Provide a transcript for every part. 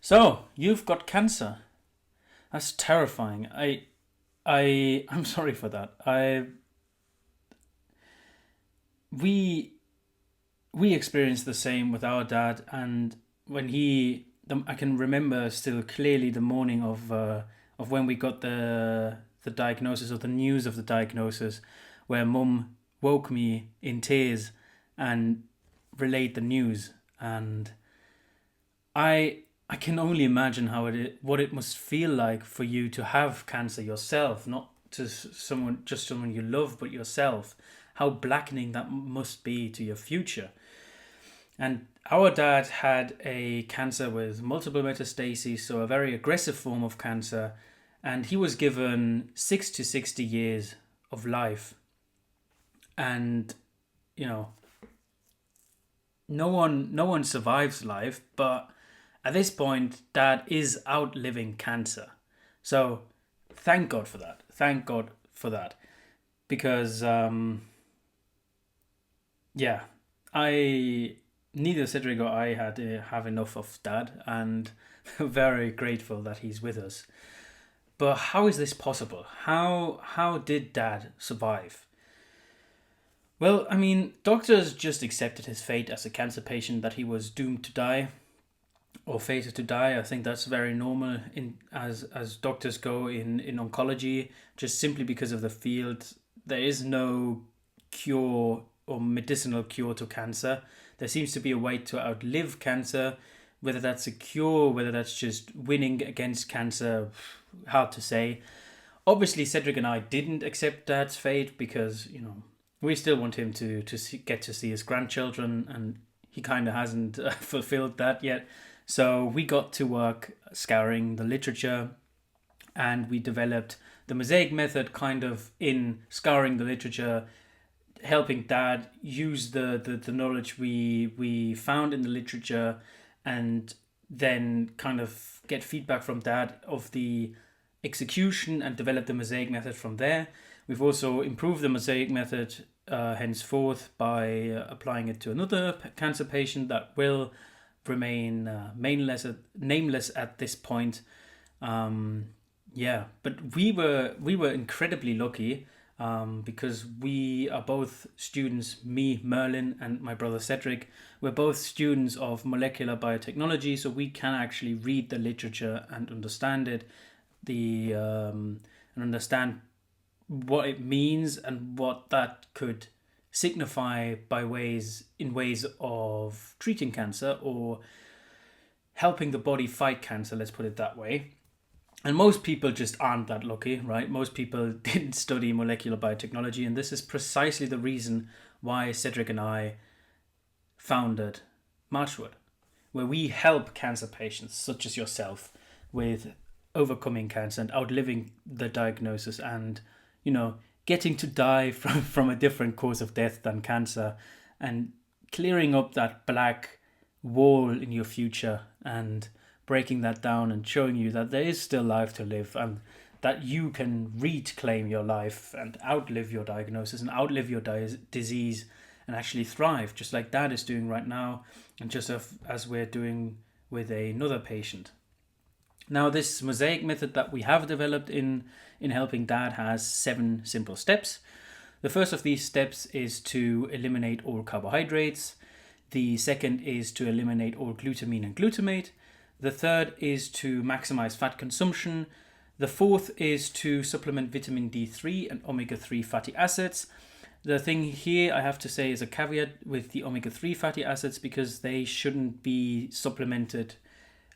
So, you've got cancer. That's terrifying. I'm sorry for that. We we experienced the same with our dad, and I can remember still clearly the morning of when we got the diagnosis or the news of the diagnosis, where Mum woke me in tears and relayed the news, and I can only imagine what it must feel like for you to have cancer yourself, not to someone you love, but yourself. How blackening that must be to your future. And our dad had a cancer with multiple metastases, so a very aggressive form of cancer, and he was given 60 years of life. And you know, no one survives life, but at this point, Dad is outliving cancer. So thank God for that. Thank God for that. Because, yeah, I neither Cedric or I had have enough of Dad, and very grateful that he's with us. But how is this possible? How did Dad survive? Well, I mean, doctors just accepted his fate as a cancer patient, that he was doomed to die or fated to die. I think that's very normal in as doctors go in oncology, just simply because of the field. There is no cure or medicinal cure to cancer. There seems to be a way to outlive cancer. Whether that's a cure, whether that's just winning against cancer, hard to say. Obviously, Cedric and I didn't accept Dad's fate because we still want him to get to see his grandchildren, and he kind of hasn't fulfilled that yet. So we got to work scouring the literature, and we developed the mosaic method kind of in scouring the literature, helping Dad use the knowledge we found in the literature, and then kind of get feedback from Dad of the execution and develop the mosaic method from there. We've also improved the mosaic method henceforth by applying it to another cancer patient that will remain nameless at this point. Yeah, but we were incredibly lucky, because we are both students. Me, Merlin, and my brother Cedric. We're both students of molecular biotechnology, so we can actually read the literature and understand it, and understand what it means and what that could signify in ways of treating cancer or helping the body fight cancer, let's put it that way. And most people just aren't that lucky, right? Most people didn't study molecular biotechnology, and this is precisely the reason why Cedric and I founded Marchwood, where we help cancer patients such as yourself with overcoming cancer and outliving the diagnosis, and getting to die from a different cause of death than cancer, and clearing up that black wall in your future, and breaking that down and showing you that there is still life to live, and that you can reclaim your life and outlive your diagnosis and outlive your disease, and actually thrive, just like Dad is doing right now, and just as we're doing with another patient. Now, this mosaic method that we have developed in helping Dad has 7 simple steps. The first of these steps is to eliminate all carbohydrates. The second is to eliminate all glutamine and glutamate. The third is to maximize fat consumption. The fourth is to supplement vitamin D3 and omega-3 fatty acids. The thing here I have to say is a caveat with the omega-3 fatty acids, because they shouldn't be supplemented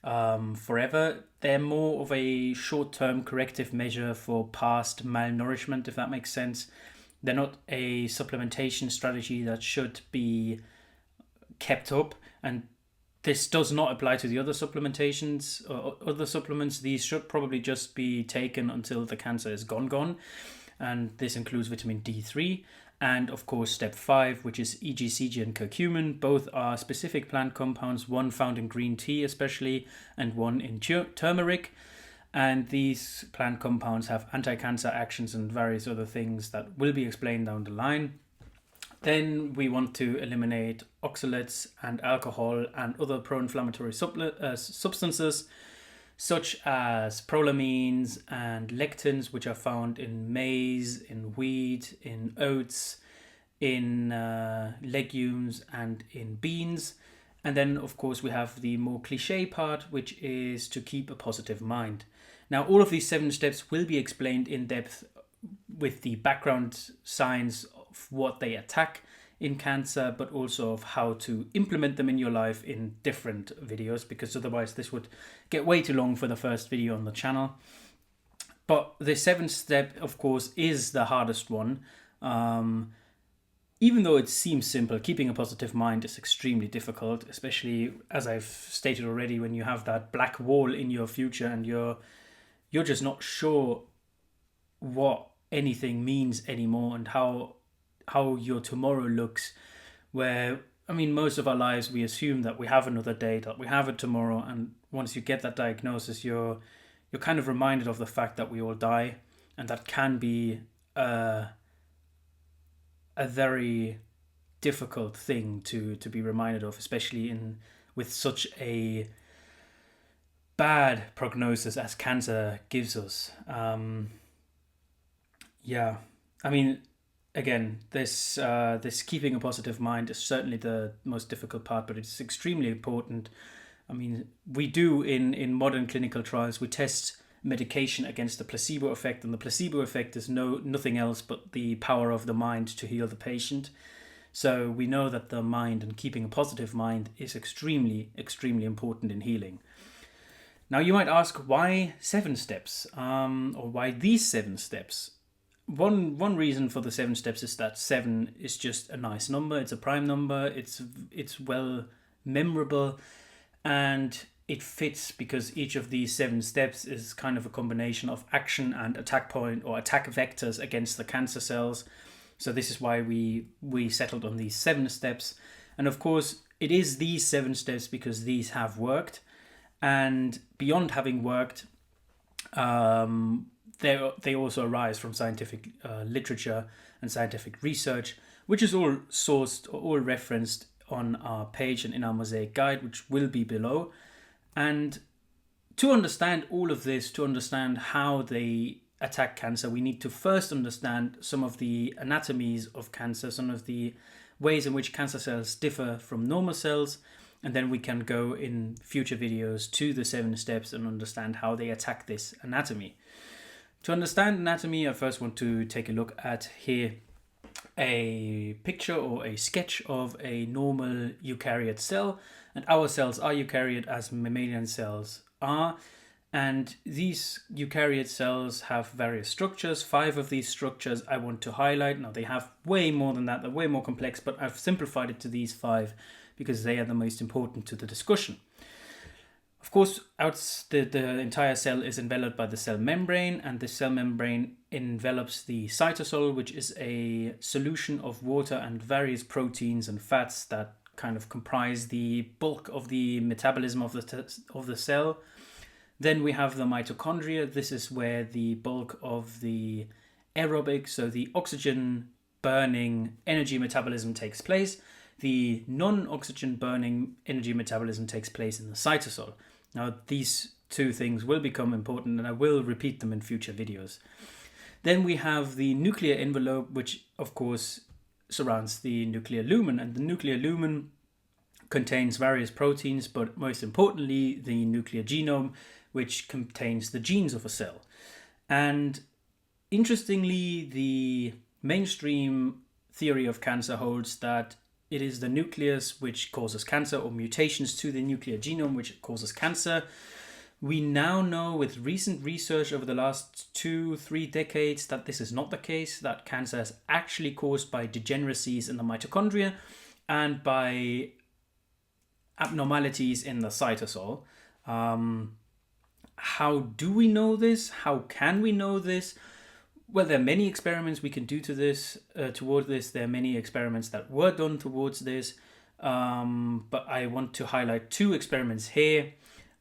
forever. They're more of a short-term corrective measure for past malnourishment, if that makes sense. They're not a supplementation strategy that should be kept up, and this does not apply to the other supplementations or other supplements. These should probably just be taken until the cancer is gone. And this includes vitamin D3. And of course, step 5, which is EGCG and curcumin. Both are specific plant compounds, one found in green tea especially, and one in turmeric. And these plant compounds have anti-cancer actions and various other things that will be explained down the line. Then we want to eliminate oxalates and alcohol and other pro-inflammatory substances, such as prolamines and lectins, which are found in maize, in wheat, in oats, in legumes, and in beans. And then, of course, we have the more cliche part, which is to keep a positive mind. Now, all of these 7 steps will be explained in depth with the background science of what they attack in cancer, but also of how to implement them in your life in different videos, because otherwise this would get way too long for the first video on the channel. But the 7th step, of course, is the hardest one. Even though it seems simple, keeping a positive mind is extremely difficult, especially, as I've stated already, when you have that black wall in your future and you're just not sure what anything means anymore and how your tomorrow looks. Where, I mean, most of our lives we assume that we have another day, that we have a tomorrow, and once you get that diagnosis, you're kind of reminded of the fact that we all die, and that can be a very difficult thing to be reminded of, especially with such a bad prognosis as cancer gives us. Yeah, I mean, again, this keeping a positive mind is certainly the most difficult part, but it's extremely important. I mean, we do in modern clinical trials, we test medication against the placebo effect, and the placebo effect is nothing else but the power of the mind to heal the patient. So we know that the mind and keeping a positive mind is extremely, extremely important in healing. Now you might ask, why 7 steps, or why these 7 steps? One reason for the 7 steps is that 7 is just a nice number. It's a prime number. It's well memorable, and it fits because each of these 7 steps is kind of a combination of action and attack point or attack vectors against the cancer cells. So this is why we settled on these 7 steps. And of course, it is these 7 steps because these have worked. And beyond having worked, they also arise from scientific literature and scientific research, which is all sourced or all referenced on our page and in our Mosaic Guide, which will be below. And to understand all of this, to understand how they attack cancer, we need to first understand some of the anatomies of cancer, some of the ways in which cancer cells differ from normal cells, and then we can go in future videos to the 7 steps and understand how they attack this anatomy. To understand anatomy, I first want to take a look at here a picture or a sketch of a normal eukaryote cell, and our cells are eukaryote as mammalian cells are. And these eukaryote cells have various structures. 5 of these structures I want to highlight. Now, they have way more than that, they're way more complex, but I've simplified it to these 5 because they are the most important to the discussion. Of course, the entire cell is enveloped by the cell membrane, and the cell membrane envelops the cytosol, which is a solution of water and various proteins and fats that kind of comprise the bulk of the metabolism of the cell. Then we have the mitochondria. This is where the bulk of the aerobic, so the oxygen burning energy metabolism takes place. The non-oxygen burning energy metabolism takes place in the cytosol. Now, these 2 things will become important, and I will repeat them in future videos. Then we have the nuclear envelope, which of course surrounds the nuclear lumen, and the nuclear lumen contains various proteins, but most importantly the nuclear genome, which contains the genes of a cell. And interestingly, the mainstream theory of cancer holds that it is the nucleus which causes cancer, or mutations to the nuclear genome which causes cancer. We now know with recent research over the last 2-3 decades that this is not the case, that cancer is actually caused by degeneracies in the mitochondria and by abnormalities in the cytosol. How do we know this? How can we know this? Well, there are many experiments we can do toward this. There are many experiments that were done towards this, but I want to highlight 2 experiments here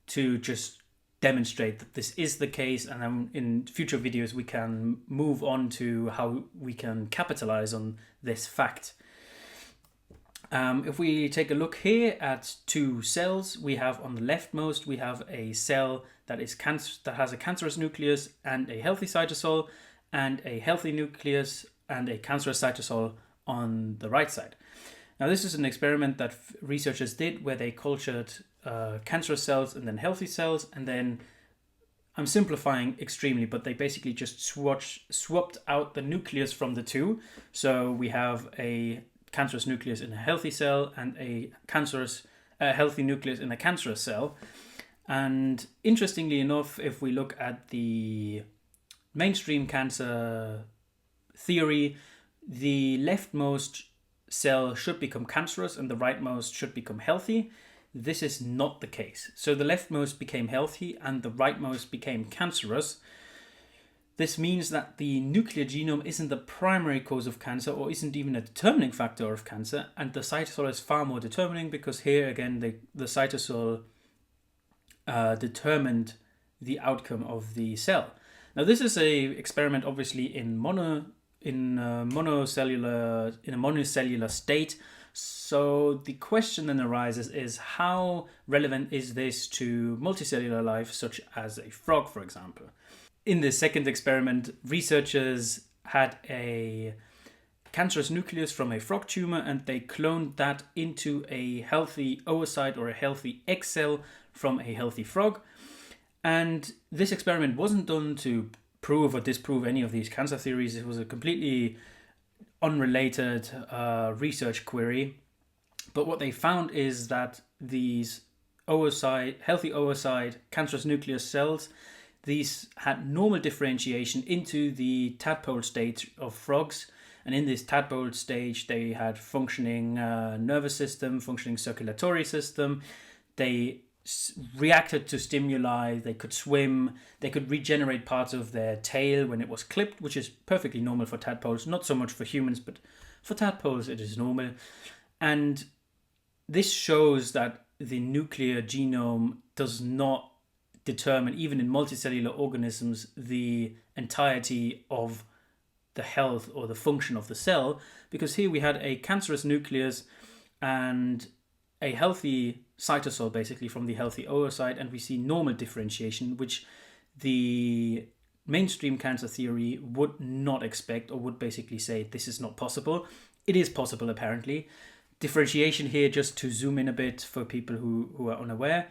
to just demonstrate that this is the case, and then in future videos we can move on to how we can capitalize on this fact. If we take a look here at two cells, we have on the leftmost, we have a cell that has a cancerous nucleus and a healthy cytosol, and a healthy nucleus and a cancerous cytosol on the right side. Now, this is an experiment that researchers did where they cultured cancerous cells and then healthy cells, and then I'm simplifying extremely, but they basically just swapped out the nucleus from the two. So we have a cancerous nucleus in a healthy cell and a healthy nucleus in a cancerous cell. And interestingly enough, if we look at the mainstream cancer theory, the leftmost cell should become cancerous and the rightmost should become healthy. This is not the case. So the leftmost became healthy and the rightmost became cancerous. This means that the nuclear genome isn't the primary cause of cancer or isn't even a determining factor of cancer, and the cytosol is far more determining, because here again the cytosol determined the outcome of the cell. Now, this is a experiment obviously in a monocellular state. So the question then arises is, how relevant is this to multicellular life, such as a frog, for example? In the second experiment, researchers had a cancerous nucleus from a frog tumor and they cloned that into a healthy oocyte or a healthy egg cell from a healthy frog. And this experiment wasn't done to prove or disprove any of these cancer theories. It was a completely unrelated research query. But what they found is that these healthy oocyte cancerous nucleus cells, these had normal differentiation into the tadpole stage of frogs. And in this tadpole stage, they had functioning nervous system, functioning circulatory system. They reacted to stimuli, they could swim, they could regenerate parts of their tail when it was clipped, which is perfectly normal for tadpoles, not so much for humans, but for tadpoles it is normal. And this shows that the nuclear genome does not determine, even in multicellular organisms, the entirety of the health or the function of the cell, because here we had a cancerous nucleus and a healthy cytosol basically from the healthy oocyte, and we see normal differentiation, which the mainstream cancer theory would not expect, or would basically say this is not possible. It is possible, apparently. Differentiation here, just to zoom in a bit for people who are unaware,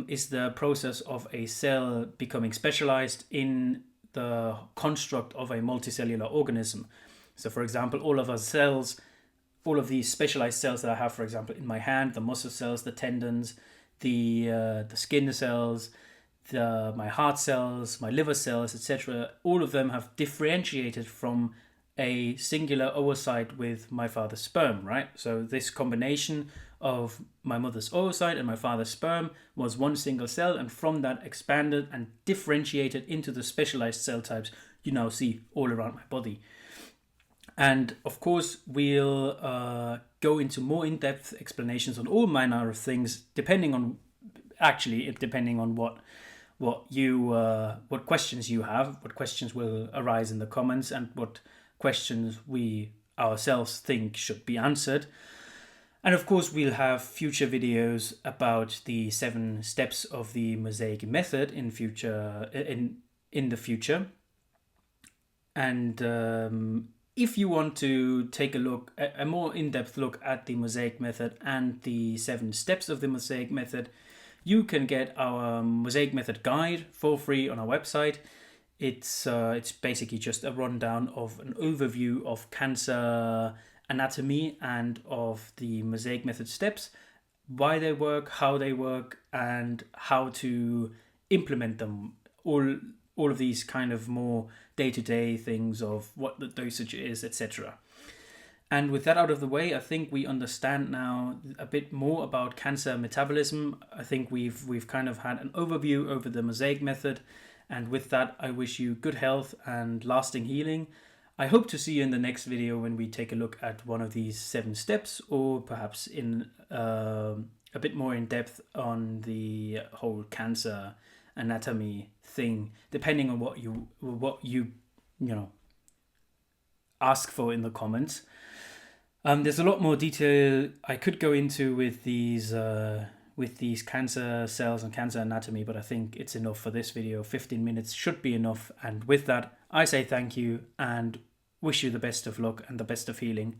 is the process of a cell becoming specialized in the construct of a multicellular organism. So, for example, all of our cells, all of these specialized cells that I have, for example, in my hand, the muscle cells, the tendons, the skin cells, my heart cells, my liver cells, etc., all of them have differentiated from a singular oocyte with my father's sperm, right? So this combination of my mother's oocyte and my father's sperm was one single cell, and from that expanded and differentiated into the specialized cell types you now see all around my body. And of course, we'll go into more in-depth explanations on all manner of things, depending on what questions you have, what questions will arise in the comments, and what questions we ourselves think should be answered. And of course, we'll have future videos about the 7 steps of the Mosaic method in the future. And if you want to take a more in-depth look at the Mosaic method and the 7 steps of the Mosaic method, you can get our Mosaic method guide for free on our website. It's basically just a rundown of an overview of cancer anatomy and of the Mosaic method steps, why they work, how they work, and how to implement them. All of these kind of more day-to-day things of what the dosage is, etc. And with that out of the way, I think we understand now a bit more about cancer metabolism. I think we've kind of had an overview over the Mosaic method. And with that, I wish you good health and lasting healing. I hope to see you in the next video when we take a look at one of these 7 steps, or perhaps in a bit more in depth on the whole cancer anatomy thing, depending on what you ask for in the comments. There's a lot more detail I could go into with these cancer cells and cancer anatomy, but I think it's enough for this video. 15 minutes should be enough. And with that, I say thank you and wish you the best of luck and the best of healing,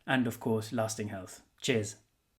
and of course, lasting health. Cheers.